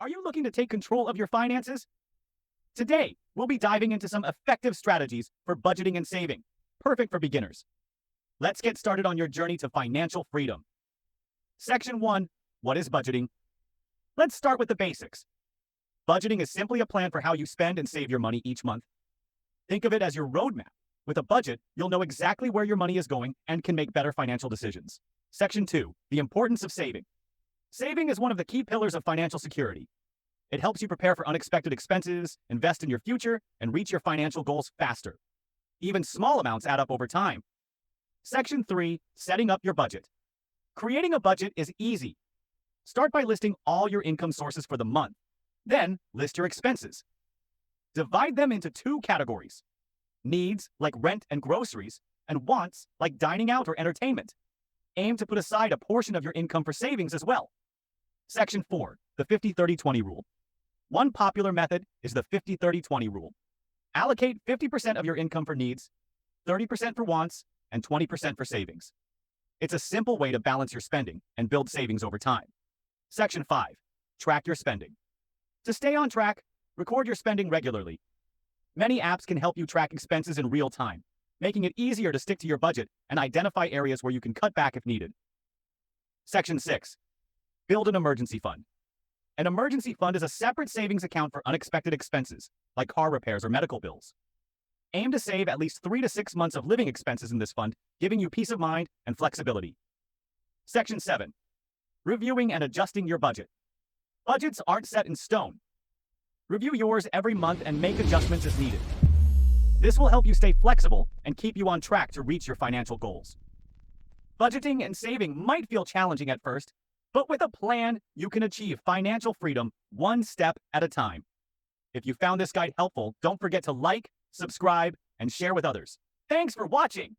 Are you looking to take control of your finances? Today, we'll be diving into some effective strategies for budgeting and saving, perfect for beginners. Let's get started on your journey to financial freedom. Section 1. What is budgeting? Let's start with the basics. Budgeting is simply a plan for how you spend and save your money each month. Think of it as your roadmap. With a budget, you'll know exactly where your money is going and can make better financial decisions. Section 2. The importance of saving. Saving is one of the key pillars of financial security. It helps you prepare for unexpected expenses, invest in your future, and reach your financial goals faster. Even small amounts add up over time. Section 3. Setting up your budget. Creating a budget is easy. Start by listing all your income sources for the month. Then, list your expenses. Divide them into two categories: needs, like rent and groceries, and wants, like dining out or entertainment. Aim to put aside a portion of your income for savings as well. Section 4. The 50-30-20 rule. One popular method is the 50-30-20 rule. Allocate 50% of your income for needs, 30% for wants, and 20% for savings. It's a simple way to balance your spending and build savings over time. Section 5. Track your spending. To stay on track, record your spending regularly. Many apps can help you track expenses in real time, making it easier to stick to your budget and identify areas where you can cut back if needed. Section 6. Build an emergency fund. An emergency fund is a separate savings account for unexpected expenses, like car repairs or medical bills. Aim to save at least 3 to 6 months of living expenses in this fund, giving you peace of mind and flexibility. Section 7. Reviewing and adjusting your budget. Budgets aren't set in stone. Review yours every month and make adjustments as needed. This will help you stay flexible and keep you on track to reach your financial goals. Budgeting and saving might feel challenging at first, but with a plan, you can achieve financial freedom one step at a time. If you found this guide helpful, don't forget to like, subscribe, and share with others. Thanks for watching!